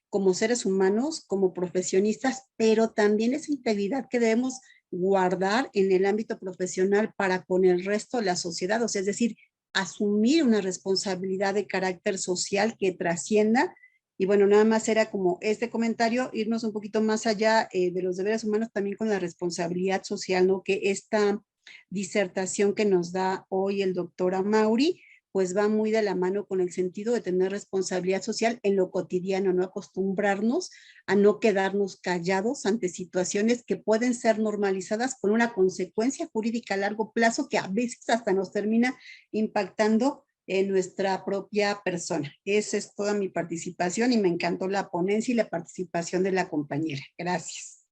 como seres humanos, como profesionistas, pero también esa integridad que debemos guardar en el ámbito profesional para con el resto de la sociedad, o sea, es decir, asumir una responsabilidad de carácter social que trascienda. Y bueno, nada más era como este comentario, irnos un poquito más allá de los deberes humanos, también con la responsabilidad social, ¿no? Que esta disertación que nos da hoy el doctor Amaury, pues va muy de la mano con el sentido de tener responsabilidad social en lo cotidiano, no acostumbrarnos a no quedarnos callados ante situaciones que pueden ser normalizadas con una consecuencia jurídica a largo plazo que a veces hasta nos termina impactando en nuestra propia persona. Esa es toda mi participación y me encantó la ponencia y la participación de la compañera. Gracias.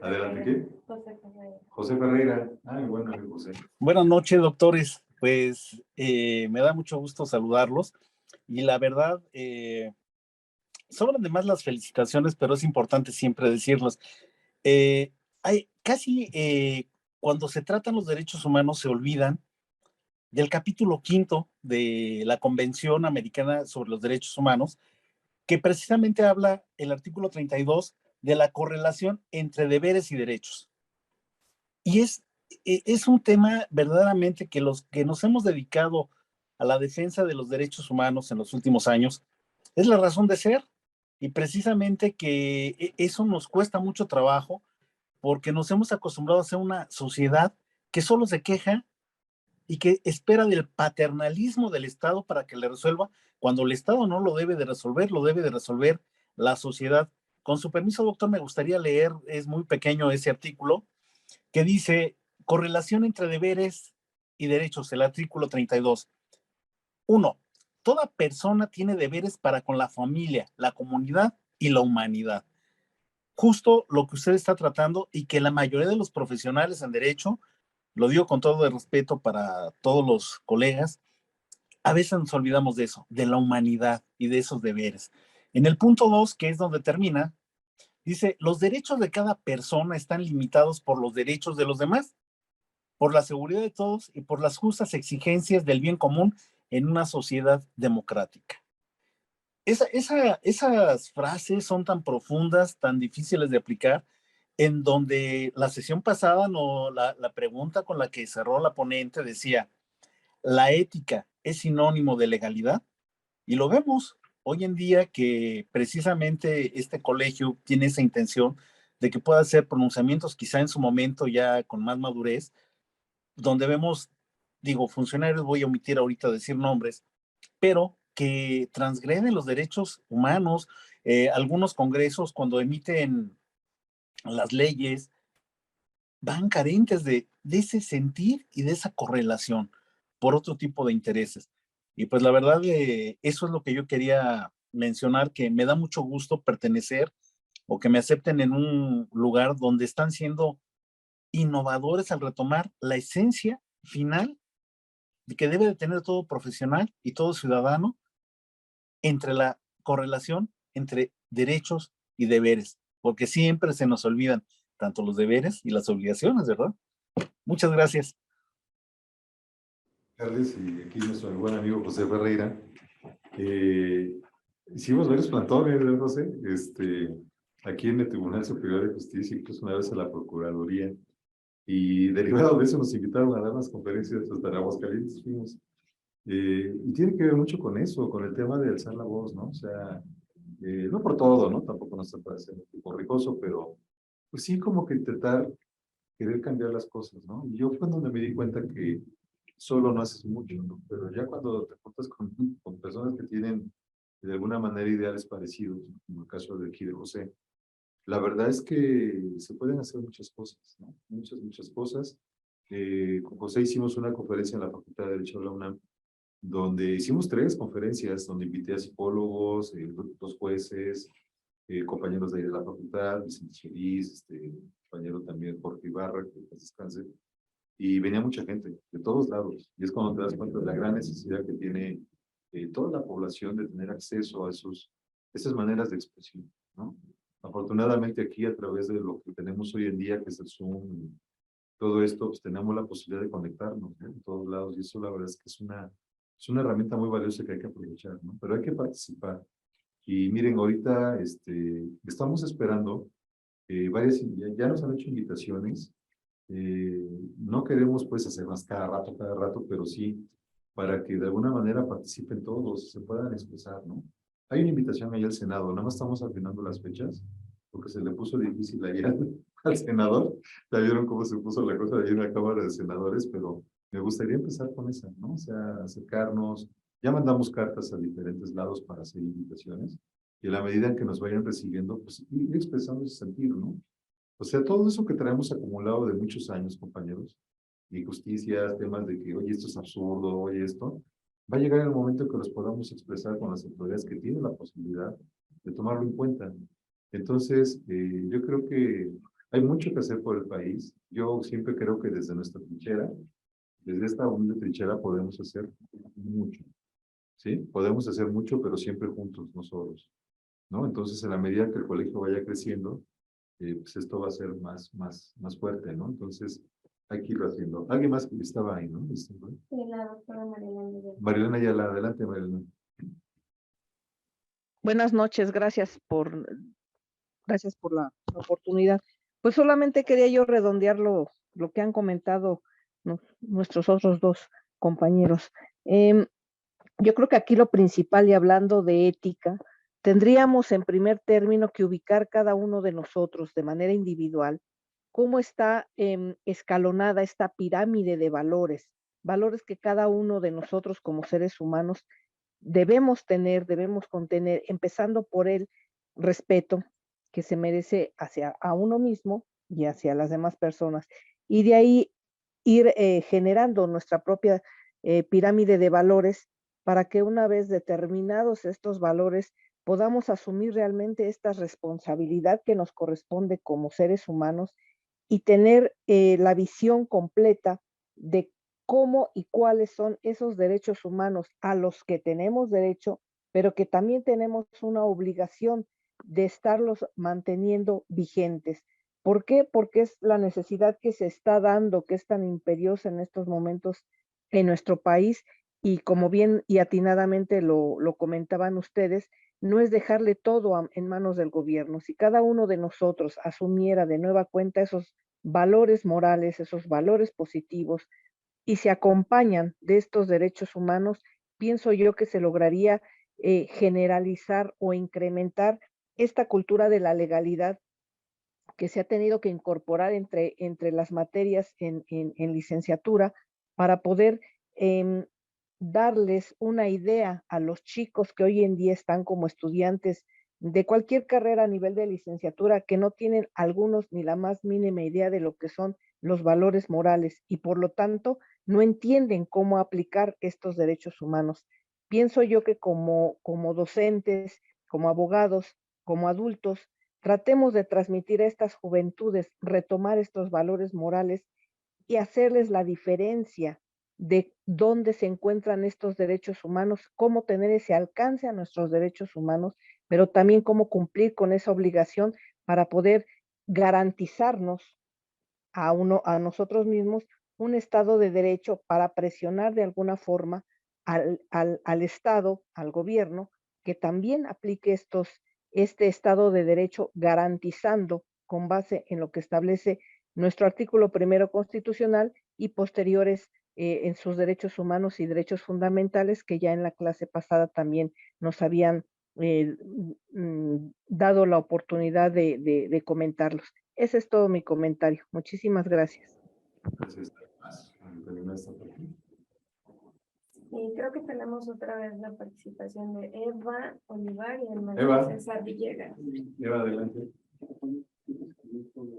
Adelante, ¿qué? José Ferreira. José Ferreira. Ay, bueno, amigo José. Buenas noches, doctores. Pues me da mucho gusto saludarlos y la verdad, sobran de más las felicitaciones, pero es importante siempre decirlas. Hay casi cuando se tratan los derechos humanos se olvidan del capítulo 5 de la Convención Americana sobre los Derechos Humanos, que precisamente habla el artículo 32 de la correlación entre deberes y derechos. Y es un tema verdaderamente que los que nos hemos dedicado a la defensa de los derechos humanos en los últimos años, es la razón de ser. Y precisamente que eso nos cuesta mucho trabajo porque nos hemos acostumbrado a ser una sociedad que solo se queja y que espera del paternalismo del Estado para que le resuelva, cuando el Estado no lo debe de resolver, lo debe de resolver la sociedad. Con su permiso, doctor, me gustaría leer, es muy pequeño ese artículo, que dice, correlación entre deberes y derechos, el artículo 32. 1. Toda persona tiene deberes para con la familia, la comunidad y la humanidad. Justo lo que usted está tratando y que la mayoría de los profesionales en derecho, lo digo con todo el respeto para todos los colegas, a veces nos olvidamos de eso, de la humanidad y de esos deberes. En el punto 2, que es donde termina, dice, los derechos de cada persona están limitados por los derechos de los demás, por la seguridad de todos y por las justas exigencias del bien común en una sociedad democrática. Esas frases son tan profundas, tan difíciles de aplicar, en donde la sesión pasada, la pregunta con la que cerró la ponente decía, ¿la ética es sinónimo de legalidad? Y lo vemos hoy en día que precisamente este colegio tiene esa intención de que pueda hacer pronunciamientos quizá en su momento ya con más madurez, donde vemos, digo, funcionarios, voy a omitir ahorita decir nombres, pero que transgreden los derechos humanos. Algunos congresos cuando emiten las leyes van carentes de ese sentir y de esa correlación por otro tipo de intereses. Y pues la verdad, eso es lo que yo quería mencionar, que me da mucho gusto pertenecer o que me acepten en un lugar donde están siendo innovadores al retomar la esencia final de que debe de tener todo profesional y todo ciudadano entre la correlación entre derechos y deberes, porque siempre se nos olvidan tanto los deberes y las obligaciones, ¿verdad? Muchas gracias. Carles, y aquí nuestro buen amigo José Ferreira. Hicimos varios plantones, ¿verdad, José? Aquí en el Tribunal Superior de Justicia, incluso una vez a la Procuraduría, y derivado de eso nos invitaron a dar unas conferencias hasta en Aguascalientes, fuimos. Y tiene que ver mucho con eso, con el tema de alzar la voz, ¿no? O sea, no por todo, ¿no? Tampoco nos puede ser un tipo ricoso, pero pues sí como que intentar querer cambiar las cosas, ¿no? Y yo fue donde me di cuenta que solo no haces mucho, ¿no? Pero ya cuando te juntas con personas que tienen de alguna manera ideales parecidos, ¿no? Como el caso de aquí de José, la verdad es que se pueden hacer muchas cosas, ¿no? Muchas cosas. Con José hicimos una conferencia en la Facultad de Derecho de la UNAM, donde hicimos 3 conferencias, donde invité a psicólogos, 2 jueces, compañeros de ahí de la facultad, Vicente Chelis, compañero también Jorge Ibarra, que descanse, y venía mucha gente de todos lados, y es cuando te das cuenta de la gran necesidad que tiene toda la población de tener acceso a esas maneras de expresión, ¿no? Afortunadamente aquí a través de lo que tenemos hoy en día, que es el Zoom, todo esto, pues tenemos la posibilidad de conectarnos, ¿no? En todos lados, y eso la verdad es que es una herramienta muy valiosa que hay que aprovechar, ¿no? Pero hay que participar. Y miren, ahorita estamos esperando, ya nos han hecho invitaciones, no queremos pues hacerlas cada rato, pero sí para que de alguna manera participen todos, se puedan expresar, ¿no? Hay una invitación ahí al Senado, nada más estamos afinando las fechas, porque se le puso difícil ayer al senador, ya vieron cómo se puso la cosa de ahí en la Cámara de Senadores, pero Me gustaría empezar con esa, ¿no? O sea, acercarnos, ya mandamos cartas a diferentes lados para hacer invitaciones, y a la medida en que nos vayan recibiendo, pues ir expresando ese sentido, ¿no? O sea, todo eso que traemos acumulado de muchos años, compañeros, injusticias, temas de que, oye, esto es absurdo, oye, esto, va a llegar el momento en que los podamos expresar con las autoridades que tienen la posibilidad de tomarlo en cuenta. Entonces, yo creo que hay mucho que hacer por el país. Yo siempre creo que desde nuestra trinchera, desde esta humilde trinchera podemos hacer mucho, ¿sí? Podemos hacer mucho, pero siempre juntos, no solos, ¿no? Entonces, en la medida que el colegio vaya creciendo, pues esto va a ser más fuerte, ¿no? Entonces, hay que irlo haciendo. Alguien más que estaba ahí, ¿no? Sí, la doctora Marilena. Marilena Ayala, adelante, Marilena. Buenas noches, gracias por la oportunidad. Pues solamente quería yo redondear lo que han comentado nuestros otros dos compañeros. Yo creo que aquí lo principal, y hablando de ética, tendríamos en primer término que ubicar cada uno de nosotros de manera individual cómo está escalonada esta pirámide de valores que cada uno de nosotros como seres humanos debemos tener, debemos contener, empezando por el respeto que se merece hacia a uno mismo y hacia las demás personas. Y de ahí ir generando nuestra propia pirámide de valores para que una vez determinados estos valores podamos asumir realmente esta responsabilidad que nos corresponde como seres humanos y tener la visión completa de cómo y cuáles son esos derechos humanos a los que tenemos derecho, pero que también tenemos una obligación de estarlos manteniendo vigentes. ¿Por qué? Porque es la necesidad que se está dando, que es tan imperiosa en estos momentos en nuestro país, y como bien y atinadamente lo comentaban ustedes, no es dejarle todo en manos del gobierno. Si cada uno de nosotros asumiera de nueva cuenta esos valores morales, esos valores positivos, y se acompañan de estos derechos humanos, pienso yo que se lograría generalizar o incrementar esta cultura de la legalidad que se ha tenido que incorporar entre las materias en licenciatura para poder eh, darles una idea a los chicos que hoy en día están como estudiantes de cualquier carrera a nivel de licenciatura, que no tienen algunos ni la más mínima idea de lo que son los valores morales y por lo tanto no entienden cómo aplicar estos derechos humanos. Pienso yo que como docentes, como abogados, como adultos, tratemos de transmitir a estas juventudes, retomar estos valores morales y hacerles la diferencia de dónde se encuentran estos derechos humanos, cómo tener ese alcance a nuestros derechos humanos, pero también cómo cumplir con esa obligación para poder garantizarnos a nosotros mismos un estado de derecho para presionar de alguna forma al Estado, al gobierno, que también aplique este estado de derecho garantizando con base en lo que establece nuestro artículo primero constitucional y posteriores en sus derechos humanos y derechos fundamentales que ya en la clase pasada también nos habían dado la oportunidad de comentarlos. Ese es todo mi comentario. Muchísimas gracias. Gracias. Termina esta parte. Y creo que tenemos otra vez la participación de Eva Olivar y el Eva. maestro César Villegas. Eva, adelante.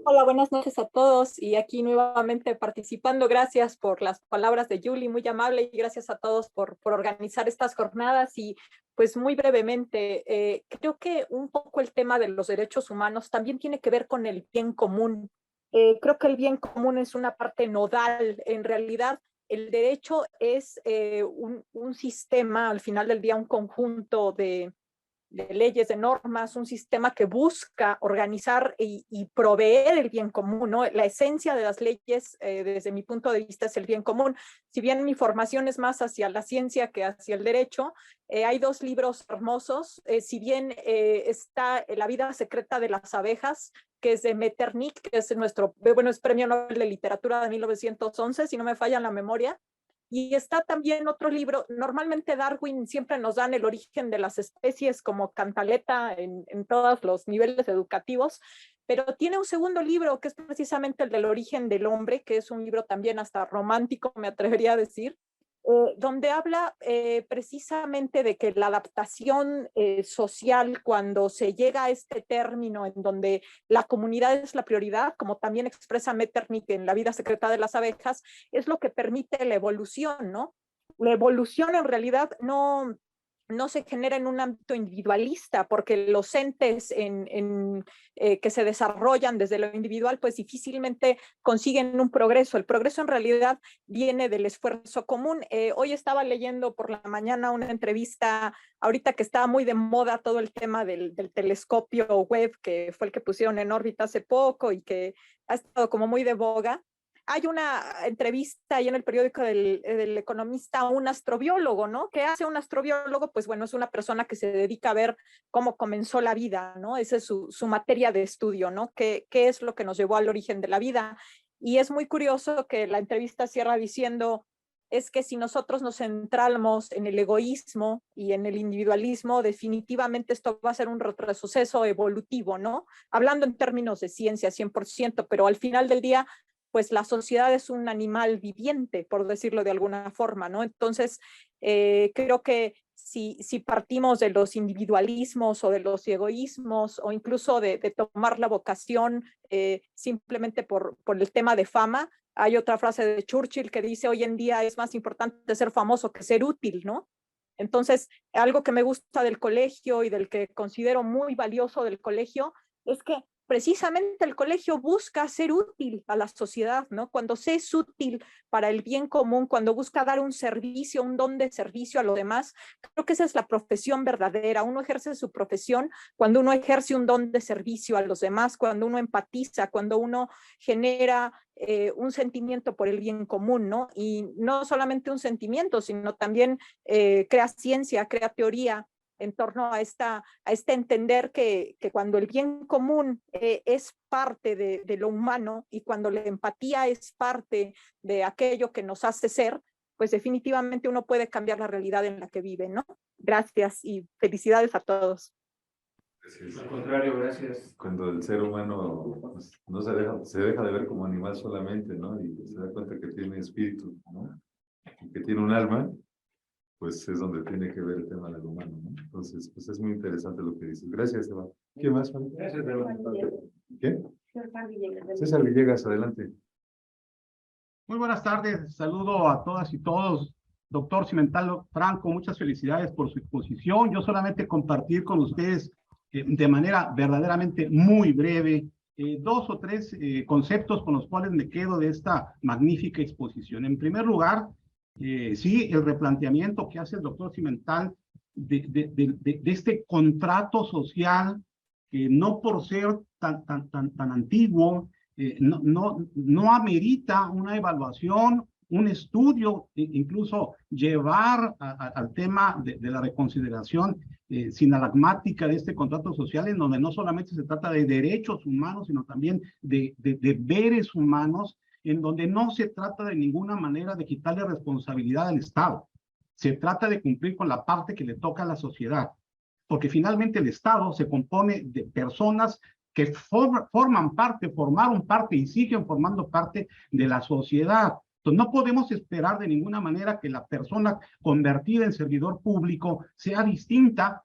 Hola, buenas noches a todos y aquí nuevamente participando. Gracias por las palabras de Julie, muy amable, y gracias a todos por organizar estas jornadas. Y pues muy brevemente, creo que un poco el tema de los derechos humanos también tiene que ver con el bien común. Creo que el bien común es una parte nodal. En realidad, el derecho es un sistema, al final del día, un conjunto de leyes, de normas, un sistema que busca organizar y proveer el bien común, ¿no? La esencia de las leyes, desde mi punto de vista, es el bien común. Si bien mi formación es más hacia la ciencia que hacia el derecho, hay dos libros hermosos. Si bien está La vida secreta de las abejas, que es de Metternich, que es es premio Nobel de Literatura de 1911, si no me falla la memoria. Y está también otro libro, normalmente Darwin siempre nos dan el origen de las especies como cantaleta en todos los niveles educativos, pero tiene un segundo libro que es precisamente el del origen del hombre, que es un libro también hasta romántico, me atrevería a decir, donde habla precisamente de que la adaptación social, cuando se llega a este término en donde la comunidad es la prioridad, como también expresa Metternich en La vida secreta de las abejas, es lo que permite la evolución, ¿no? La evolución en realidad no se genera en un ámbito individualista, porque los entes que se desarrollan desde lo individual, pues difícilmente consiguen un progreso. El progreso en realidad viene del esfuerzo común. Hoy estaba leyendo por la mañana una entrevista, ahorita que estaba muy de moda todo el tema del telescopio Webb, que fue el que pusieron en órbita hace poco y que ha estado como muy de boga. Hay una entrevista ahí en el periódico del Economista a un astrobiólogo, ¿no? ¿Qué hace un astrobiólogo? Pues bueno, es una persona que se dedica a ver cómo comenzó la vida, ¿no? Esa es su materia de estudio, ¿no? ¿Qué es lo que nos llevó al origen de la vida? Y es muy curioso que la entrevista cierra diciendo, es que si nosotros nos centramos en el egoísmo y en el individualismo, definitivamente esto va a ser un retroceso evolutivo, ¿no? Hablando en términos de ciencia 100%, pero al final del día, pues la sociedad es un animal viviente, por decirlo de alguna forma, ¿no? Entonces, creo que si partimos de los individualismos o de los egoísmos o incluso de tomar la vocación simplemente por el tema de fama, hay otra frase de Churchill que dice, hoy en día es más importante ser famoso que ser útil, ¿no? Entonces, algo que me gusta del colegio y del que considero muy valioso del colegio es que precisamente el colegio busca ser útil a la sociedad, ¿no? Cuando se es útil para el bien común, cuando busca dar un servicio, un don de servicio a los demás, creo que esa es la profesión verdadera. Uno ejerce su profesión cuando uno ejerce un don de servicio a los demás, cuando uno empatiza, cuando uno genera un sentimiento por el bien común, ¿no? Y no solamente un sentimiento, sino también crea ciencia, crea teoría en torno a este entender que cuando el bien común es parte de lo humano y cuando la empatía es parte de aquello que nos hace ser, pues definitivamente uno puede cambiar la realidad en la que vive, ¿no? Gracias y felicidades a todos. Al contrario, gracias. Cuando el ser humano pues, no se deja de ver como animal solamente, ¿no? Y se da cuenta que tiene espíritu, ¿no? Y que tiene un alma, pues es donde tiene que ver el tema del humano, ¿no? Entonces, pues es muy interesante lo que dices. Gracias, Eva. ¿Quién más? Gracias, Eva. ¿Qué? César Villegas, adelante. Muy buenas tardes, saludo a todas y todos. Doctor Cimental Franco, muchas felicidades por su exposición. Yo solamente compartir con ustedes de manera verdaderamente muy breve dos o tres conceptos con los cuales me quedo de esta magnífica exposición. En primer lugar, sí, el replanteamiento que hace el doctor Cimental de este contrato social que no por ser tan antiguo, no amerita una evaluación, un estudio, incluso llevar al tema de la reconsideración sinalagmática de este contrato social, en donde no solamente se trata de derechos humanos, sino también de deberes humanos, en donde no se trata de ninguna manera de quitarle responsabilidad al Estado. Se trata de cumplir con la parte que le toca a la sociedad, porque finalmente el Estado se compone de personas que formaron parte y siguen formando parte de la sociedad. Entonces, no podemos esperar de ninguna manera que la persona convertida en servidor público sea distinta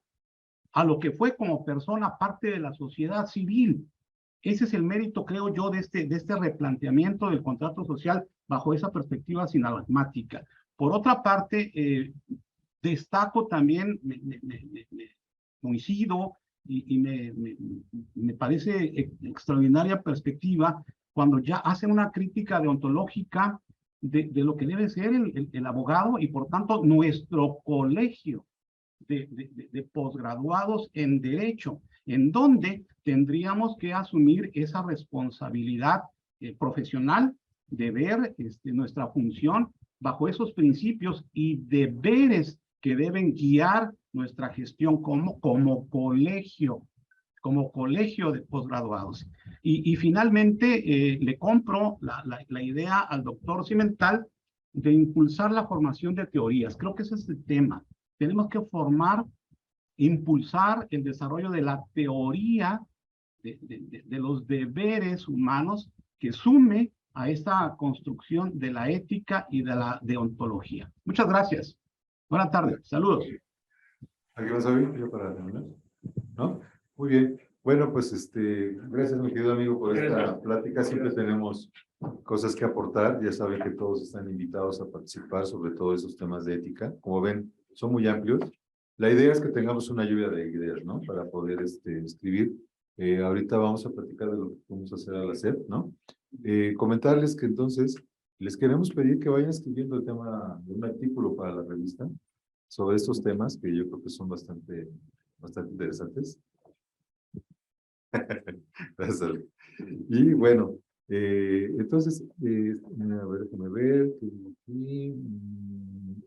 a lo que fue como persona parte de la sociedad civil. Ese es el mérito, creo yo, de este replanteamiento del contrato social bajo esa perspectiva sinalagmática. Por otra parte, destaco también, coincido y me parece extraordinaria perspectiva cuando ya hacen una crítica deontológica de lo que debe ser el abogado y por tanto nuestro colegio de posgraduados en Derecho, en donde tendríamos que asumir esa responsabilidad profesional de ver nuestra función bajo esos principios y deberes que deben guiar nuestra gestión como colegio de posgraduados. Y finalmente le compro la idea al doctor Cimental de impulsar la formación de teorías. Creo que ese es el tema. Tenemos que impulsar el desarrollo de la teoría de los deberes humanos que sume a esta construcción de la ética y de la deontología. Muchas gracias. Buenas tardes. Saludos. ¿Alguien más sabe? ¿Yo para terminar? ¿No? Muy bien. Bueno, pues gracias, mi querido amigo, por esta plática. Siempre tenemos cosas que aportar. Ya saben que todos están invitados a participar sobre todo esos temas de ética. Como ven, son muy amplios. La idea es que tengamos una lluvia de ideas, ¿no? Para poder escribir. Ahorita vamos a platicar de lo que vamos a hacer a la SEP, ¿no? Comentarles que entonces les queremos pedir que vayan escribiendo el tema de un artículo para la revista sobre estos temas que yo creo que son bastante interesantes. Gracias, Ale. Y bueno, entonces, a ver, déjame ver.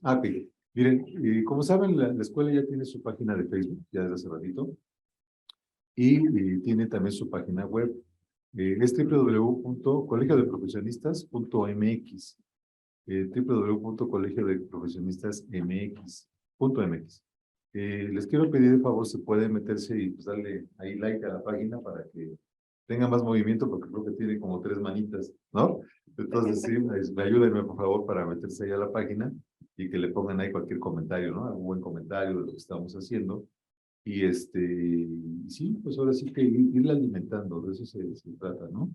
Ok, miren, como saben, la escuela ya tiene su página de Facebook, ya desde hace ratito, y tiene también su página web. Es www.colegiodeprofesionistas.mx, www.colegiodeprofesionistas.mx. Les quiero pedir de favor, se puede meterse y pues darle ahí like a la página para que tenga más movimiento, porque creo que tiene como 3 manitas, ¿no? Entonces, sí, me ayúdenme, por favor, para meterse ahí a la página y que le pongan ahí cualquier comentario, ¿no? Algún buen comentario de lo que estamos haciendo. Y sí, pues ahora sí que irla alimentando, de eso se trata, ¿no?